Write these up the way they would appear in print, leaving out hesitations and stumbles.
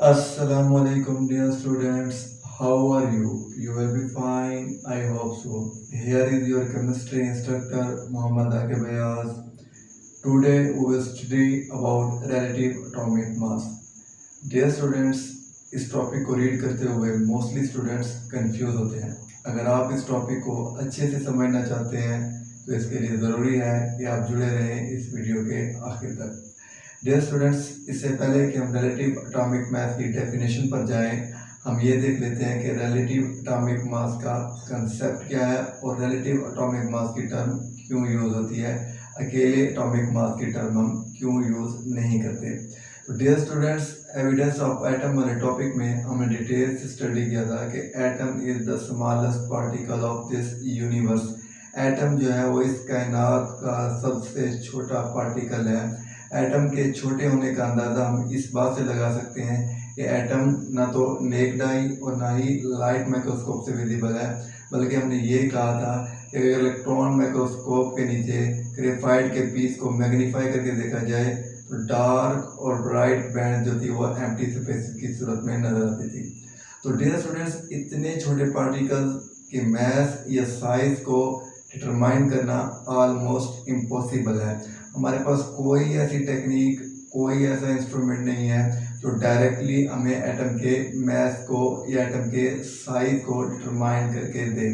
Assalamualaikum dear students, how are you? You will be fine, I hope so. Here is your chemistry instructor Muhammad Aqib Ayaz. Today we will study about relative atomic mass. Dear students, इस topic को read करते हुए mostly students confuse होते हैं। अगर आप इस topic को अच्छे से समझना चाहते हैं तो इसके लिए ज़रूरी है कि आप जुड़े रहें इस वीडियो के आखिर तक। डियर स्टूडेंट्स, इससे पहले कि हम रिलेटिव एटॉमिक मास की डेफिनेशन पर जाएं, हम ये देख लेते हैं कि रिलेटिव एटॉमिक मास का कंसेप्ट क्या है और रिलेटिव एटॉमिक मास की टर्म क्यों यूज़ होती है, अकेले एटॉमिक मास की टर्म हम क्यों यूज़ नहीं करते। तो dear students, evidence of atom वाले टॉपिक में हमने डिटेल से स्टडी किया था कि atom is the smallest particle of this universe. Atom जो है वो इस कायनात का सबसे छोटा पार्टिकल है। एटम के छोटे होने का अंदाज़ा हम इस बात से लगा सकते हैं कि एटम ना तो नेक्ड आई और ना ही लाइट माइक्रोस्कोप से विजिबल है, बल्कि हमने ये कहा था कि अगर इलेक्ट्रॉन माइक्रोस्कोप के नीचे ग्रेफाइट के पीस को मैग्नीफाई करके देखा जाए तो डार्क और ब्राइट बैंड जो थी वो एम्प्टी स्पेस की सूरत में नजर आती थी। तो डियर स्टूडेंट्स, इतने छोटे पार्टिकल्स के मास या साइज को डिटरमाइन करना ऑलमोस्ट इम्पॉसिबल है। हमारे पास कोई ऐसी टेक्निक, कोई ऐसा इंस्ट्रूमेंट नहीं है जो डायरेक्टली हमें एटम के मास को या एटम के साइज को डिटरमाइन करके दे।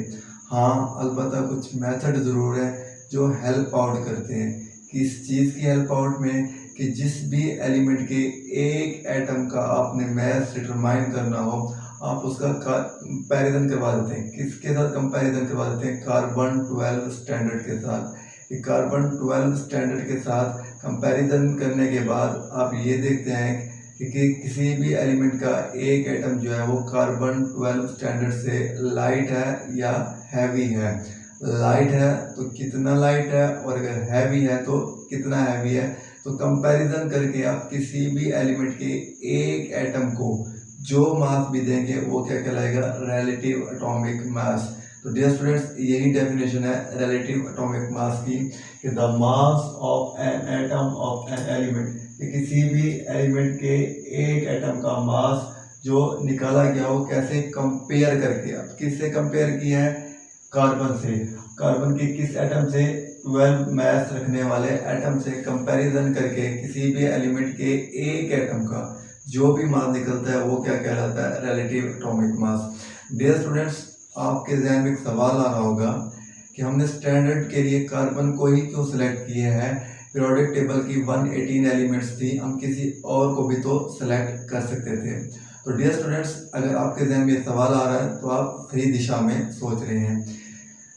हाँ, अलबत्ता कुछ मेथड ज़रूर है जो हेल्प आउट करते हैं। किस चीज़ की हेल्प आउट में कि जिस भी एलिमेंट के एक एटम का आपने मास डिटरमाइन करना हो, आप उसका कंपैरिजन करवा देते हैं। किसके साथ कंपैरिजन करवा देते हैं? कार्बन 12 स्टैंडर्ड के साथ। कार्बन 12 स्टैंडर्ड के साथ कंपैरिजन करने के बाद आप ये देखते हैं कि किसी भी एलिमेंट का एक एटम जो है वो कार्बन 12 स्टैंडर्ड से लाइट है या हैवी है। लाइट है तो कितना लाइट है, और अगर हैवी है तो कितना हैवी है। तो कंपैरिजन करके आप किसी भी एलिमेंट के एक एटम को जो मास भी देंगे वो क्या कहलाएगा? रिलेटिव एटॉमिक मास। तो डियर स्टूडेंट्स, यही डेफिनेशन है रिलेटिव एटॉमिक मास की कि the mass of an atom of an element, कि किसी भी एलिमेंट के एक एटम का मास जो निकाला गया हो कैसे कंपेयर करके। अब किससे कंपेयर किया है? कार्बन से। कार्बन के किस एटम से? 12 मास रखने वाले एटम से कंपैरिजन करके किसी भी एलिमेंट के एक एटम का जो भी मास निकलता है वो क्या कहलाता है? Relative atomic mass. Dear students, आपके जहन में एक सवाल आ रहा होगा कि हमने स्टैंडर्ड के लिए कार्बन को ही क्यों सिलेक्ट किए हैं? पीरियोडिक टेबल की 118 एलिमेंट्स थी, हम किसी और को भी तो सिलेक्ट कर सकते थे। तो डियर स्टूडेंट्स, अगर आपके जहन में सवाल आ रहा है तो आप सही दिशा में सोच रहे हैं।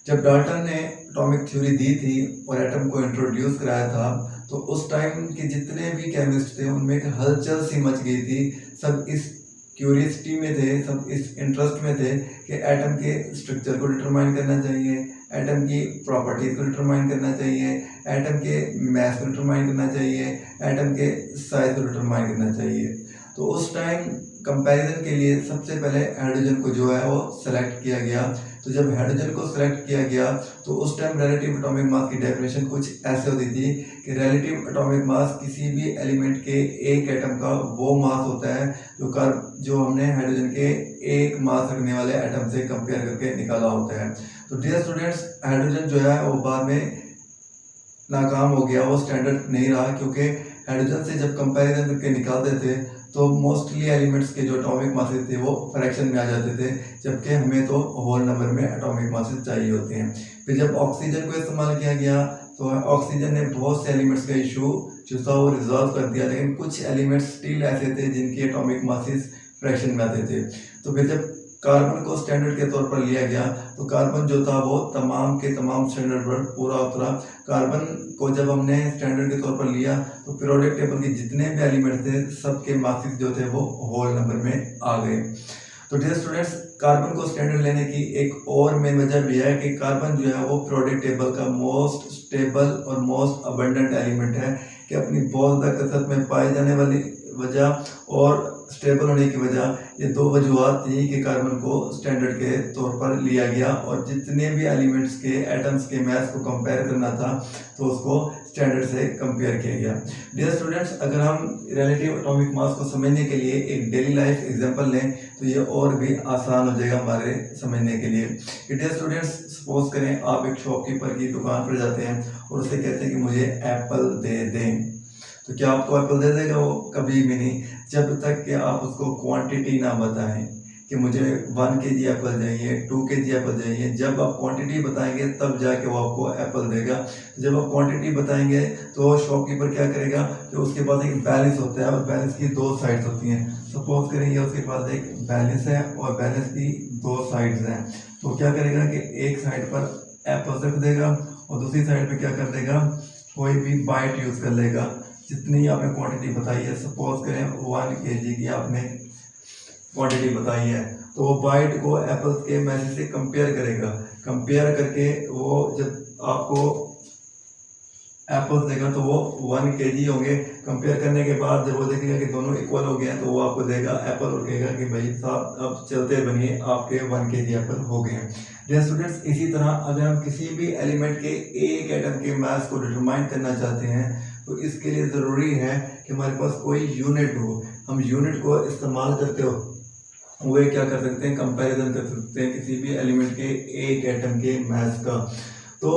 जब डाल्टन ने एटॉमिक थ्योरी दी थी और एटम को इंट्रोड्यूस कराया था तो उस टाइम के जितने भी केमिस्ट थे उनमें एक हलचल सी मच गई थी। सब इस क्यूरियसिटी में थे, सब इस इंटरेस्ट में थे कि एटम के स्ट्रक्चर को डिटरमाइन करना चाहिए, एटम की प्रॉपर्टीज को डिटरमाइन करना चाहिए, एटम के मास को डिटरमाइन करना चाहिए, एटम के साइज को डिटरमाइन करना चाहिए। तो उस टाइम कंपैरिजन के लिए सबसे पहले हाइड्रोजन को जो है वो सेलेक्ट किया गया। तो जब हाइड्रोजन को सिलेक्ट किया गया तो उस टाइम रिलेटिव एटॉमिक मास की डेफिनेशन कुछ ऐसे होती थी कि रिलेटिव एटॉमिक मास किसी भी एलिमेंट के एक एटम का वो मास होता है जो हमने हाइड्रोजन के एक मास रखने वाले एटम से कंपेयर करके निकाला होता है। तो डियर स्टूडेंट्स, हाइड्रोजन जो है वो बाद में नाकाम हो गया, वो स्टैंडर्ड नहीं रहा, क्योंकि हाइड्रोजन से जब कंपैरिजन करके निकालते थे तो मोस्टली एलिमेंट्स के जो एटॉमिक मासेस थे वो फ्रैक्शन में आ जाते थे, जबकि हमें तो होल नंबर में एटॉमिक मासेस चाहिए होते हैं। फिर जब ऑक्सीजन को इस्तेमाल किया गया तो ऑक्सीजन ने बहुत से एलिमेंट्स का इशू जो था वो रिजॉल्व कर दिया, लेकिन कुछ एलिमेंट्स स्टिल ऐसे थे जिनकी एटॉमिक मासेस फ्रैक्शन में आते थे। तो फिर जब कार्बन को स्टैंडर्ड के तौर पर लिया गया तो कार्बन जो था वो तमाम के तमाम स्टैंडर्ड पर पूरा उतरा। कार्बन को जब हमने स्टैंडर्ड के तौर पर लिया तो पीरियोडिक टेबल के जितने भी एलिमेंट थे सबके मासेस जो थे वो होल नंबर में आ गए। तो डियर स्टूडेंट्स, कार्बन को स्टैंडर्ड लेने की एक और मेन वजह भी है कि कार्बन जो है वो पीरियोडिक टेबल का मोस्ट स्टेबल और मोस्ट अबंडेंट एलिमेंट है, कि अपनी बहुत ज़्यादा कसरत में पाई जाने वाली वजह और स्टेबल होने की वजह, ये दो वजूहत थी कि कार्बन को स्टैंडर्ड के तौर पर लिया गया। और जितने भी एलिमेंट्स के एटम्स के मास को कंपेयर करना था तो उसको स्टैंडर्ड से कंपेयर किया गया। डियर स्टूडेंट्स, अगर हम रिलेटिव एटॉमिक मास को समझने के लिए एक डेली लाइफ एग्जांपल लें तो ये और भी आसान हो जाएगा हमारे समझने के लिए। डियर स्टूडेंट्स, सपोज करें आप एक शॉपकीपर की दुकान पर जाते हैं और उससे कहते हैं कि मुझे एप्पल दे दें, तो क्या आपको एप्पल दे देगा? वो कभी भी नहीं, जब तक कि आप उसको क्वांटिटी ना बताएं कि मुझे 1 kg एप्पल चाहिए, 2 kg एप्पल चाहिए। जब आप क्वांटिटी बताएंगे तब जाके वो आपको एप्पल देगा। जब आप क्वांटिटी बताएंगे तो शॉपकीपर क्या करेगा कि उसके पास एक बैलेंस होता है और बैलेंस की 2 साइड्स होती हैं। सपोज करेंगे उसके पास एक बैलेंस है और बैलेंस की 2 साइड्स हैं, तो क्या करेगा कि एक साइड पर एप्पल रख देगा और दूसरी साइड पर क्या कर देगा, कोई भी बाइट यूज़ कर लेगा जितनी आपने क्वांटिटी बताई है। सपोज करें 1 kg की आपने क्वांटिटी बताई है, तो वो बाइट को एप्पल्स के मैसेज से कंपेयर करेगा। कंपेयर करके वो जब आपको एप्पल्स देगा तो वो 1 kg होंगे। कंपेयर करने के बाद जब वो देखेगा कि दोनों इक्वल हो गए हैं तो वो आपको देगा एप्पल और कहेगा कि भाई साहब अब चलते बनिए, आपके 1 kg एप्पल हो गए हैं। डियर स्टूडेंट्स, इसी तरह अगर हम किसी भी एलिमेंट के एक एटम के मास को डिटरमाइन करना चाहते हैं तो इसके लिए ज़रूरी है कि हमारे पास कोई यूनिट हो। हम यूनिट को इस्तेमाल करते हो वे क्या कर सकते हैं, कंपैरिजन कर सकते हैं किसी भी एलिमेंट के एक एटम के मास का। तो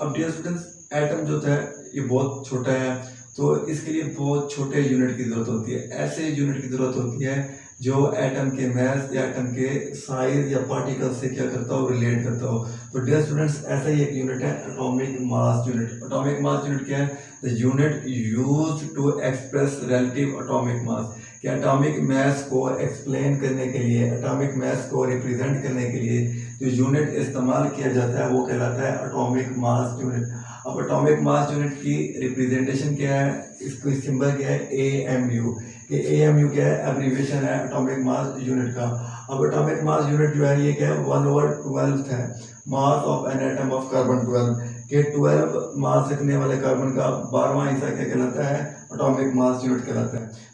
अब डियर स्टूडेंट्स, एटम जो है ये बहुत छोटा है, तो इसके लिए बहुत छोटे यूनिट की ज़रूरत होती है। ऐसे यूनिट की ज़रूरत होती है जो एटम के मास या एटम के साइज या पार्टिकल से क्या करता हो, रिलेट करता हो। तो डियर स्टूडेंट्स, ऐसा ही एक यूनिट है atomic mass unit. Atomic mass unit क्या है? The unit used to express relative atomic mass. कि एटॉमिक मास को एक्सप्लेन करने के लिए, एटॉमिक मास को रिप्रेजेंट करने के लिए जो यूनिट इस्तेमाल किया जाता है वो कहलाता है एटॉमिक मास यूनिट। अब एटॉमिक मास यूनिट की रिप्रेजेंटेशन क्या है, इसको सिंबल क्या है, AMU। कि AMU क्या है, एब्रीविएशन है एटॉमिक मास यूनिट का। अब एटॉमिक मास यूनिट जो है ये क्या है, 1/12 है mass of an atom of carbon 12 के 12 मास रखने वाले कार्बन का 12वां हिस्सा क्या कहलाता है, एटॉमिक मास यूनिट कहलाता है।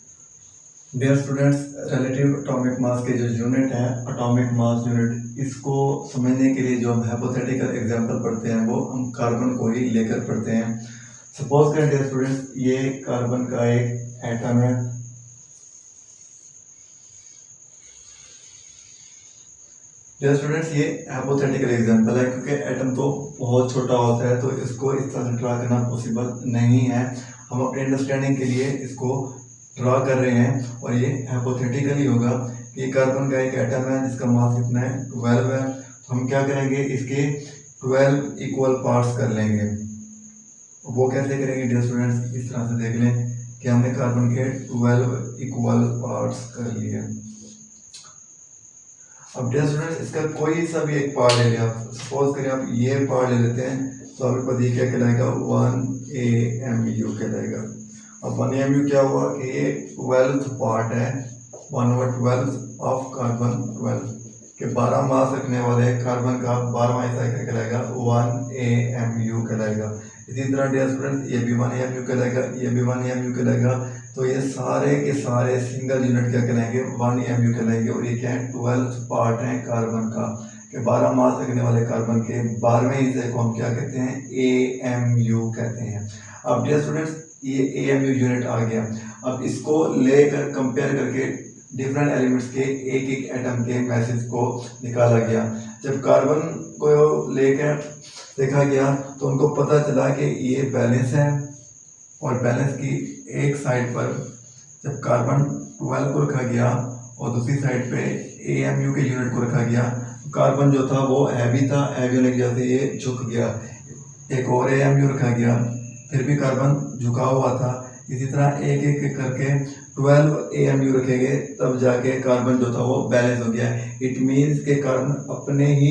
Dear students, relative atomic mass के जो यूनिट है एटॉमिक मास यूनिट, इसको समझने के लिए जो हम हाइपोथेटिकल एग्जांपल पढ़ते हैं वो हम कार्बन को ही लेकर पढ़ते हैं। सपोज करें डियर स्टूडेंट्स, ये कार्बन का एक एटम है। डियर स्टूडेंट्स, ये हाइपोथेटिकल एग्जांपल है क्योंकि एटम तो बहुत छोटा होता है, तो इसको इस तरह से ड्रा करना पॉसिबल नहीं है। हम अपने अंडरस्टैंडिंग के लिए इसको ड्रा कर रहे हैं और ये हाइपोथेटिकली होगा कि कार्बन का एक एटम है जिसका मास कितना है, 12 है। तो हम क्या करेंगे, इसके 12 इक्वल पार्ट्स कर लेंगे। वो कैसे करेंगे डियर स्टूडेंट्स, इस तरह से देख लें कि हमने कार्बन के 12 इक्वल पार्ट्स कर लिए। अब डियर स्टूडेंट्स, इसका कोई सा भी एक पार्ट ले लिया, सपोज करें आप ये पार्ट ले लेते हैं तो आपके पास ये क्या कहलाएगा, 1 AMU कहलाएगा। अब 1 AMU क्या हुआ कि ये 12th पार्ट है, 1/12 ऑफ कार्बन 12 के 12 मास रखने वाले कार्बन का 12वां हिस्सा क्या कहलाएगा, 1 AMU कहलाएगा। इसी तरह डियर स्टूडेंट्स, ये भी 1 AMU कहलाएगा, ये भी 1 AMU कहलाएगा। तो ये सारे के सारे सिंगल यूनिट क्या कहलाएंगे, 1 AMU कहलाएंगे। और ये क्या है, 12th पार्ट है कार्बन का, कि 12 मास रखने वाले कार्बन के 12वें हिस्से को हम क्या कहते हैं, AMU कहते हैं। अब डियर स्टूडेंट्स, ये AMU यूनिट आ गया। अब इसको लेकर कंपेयर करके डिफरेंट एलिमेंट्स के एक एक एटम के मैसेज को निकाला गया। जब कार्बन को लेकर देखा गया तो उनको पता चला कि ये बैलेंस है और बैलेंस की एक साइड पर जब कार्बन 12 को रखा गया और दूसरी साइड पे AMU के यूनिट को रखा गया, कार्बन जो था वो हैवी था, हैवी होने की वजह से ये झुक गया। एक और AMU रखा गया, फिर भी कार्बन झुका हुआ था। इसी तरह एक एक करके 12 AMU रखेंगे तब जाके कार्बन जो था वो बैलेंस हो गया। इट मीन्स के कार्बन अपने ही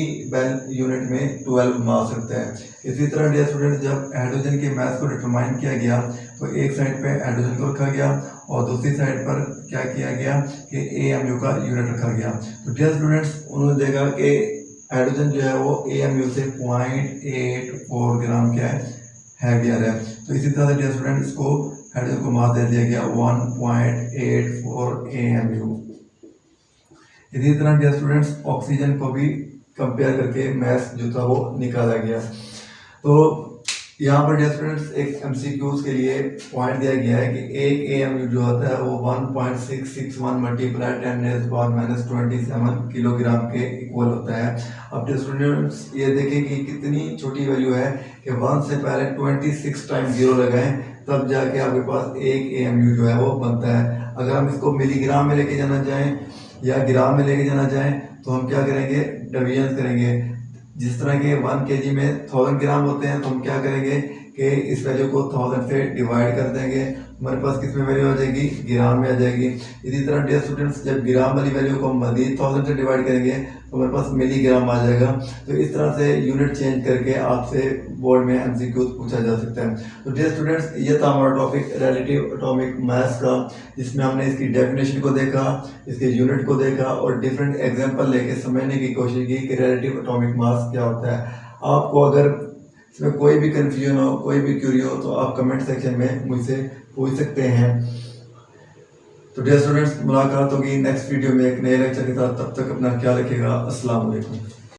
यूनिट में 12 मास रखता है। इसी तरह डियर स्टूडेंट, जब हाइड्रोजन के मास को डिटरमाइन किया गया तो एक साइड पे हाइड्रोजन को रखा गया और दूसरी साइड पर क्या किया गया कि AMU का यूनिट रखा गया। तो डियर स्टूडेंट्स, उन्होंने देखा कि हाइड्रोजन जो है वो AMU से 0.84 ग्राम क्या है, हैवियर है। तो इसी तरह से डियर स्टूडेंट, इसको हाइड्रोजन को मास दे दिया गया 1.84 AMU। इसी तरह डियर स्टूडेंट्स, ऑक्सीजन को भी कंपेयर करके मास जो था वो निकाला गया। तो यहाँ पर डियर स्टूडेंट्स एक एमसीक्यूज के लिए पॉइंट दिया गया है कि एक एएमयू जो होता है वो 1.661 मल्टीप्लाई 10⁻⁻27 किलोग्राम के इक्वल होता है। अब डियर स्टूडेंट्स ये देखें कि कितनी छोटी वैल्यू है कि 1 से पहले 26 टाइम जीरो लगाएं तब जाके आपके पास एक एएमयू जो है वो बनता है। अगर हम इसको मिलीग्राम में लेके जाना चाहें या ग्राम में लेके जाना चाहें तो हम क्या करेंगे, डिवीजन करेंगे। जिस तरह के 1 kg में 1000 ग्राम होते हैं तो हम क्या करेंगे कि इस वैल्यू को 1000 से डिवाइड कर देंगे, हमारे पास किस में वैल्यू आ जाएगी, ग्राम में आ जाएगी। इसी तरह डियर स्टूडेंट्स जब ग्राम वाली वैल्यू को हम मजीद 1000 से डिवाइड करेंगे तो हमारे पास मिलीग्राम आ जाएगा। तो इस तरह से यूनिट चेंज करके आपसे बोर्ड में एमसीक्यूज पूछा जा सकता है। तो डियर स्टूडेंट्स ये था हमारा टॉपिक रिलेटिव एटॉमिक मास का, जिसमें हमने इसकी डेफिनेशन को देखा, इसके यूनिट को देखा और डिफरेंट एग्जांपल लेके समझने की कोशिश की कि रिलेटिव एटॉमिक मास क्या होता है। आपको अगर इसमें कोई भी कंफ्यूजन हो, कोई भी क्यूरी हो तो आप कमेंट सेक्शन में मुझसे पूछ सकते हैं। तो डियर स्टूडेंट्स मुलाकात होगी नेक्स्ट वीडियो में एक नए लेक्चर के साथ, तब तक अपना ख्याल रखिएगा। अस्सलाम वालेकुम।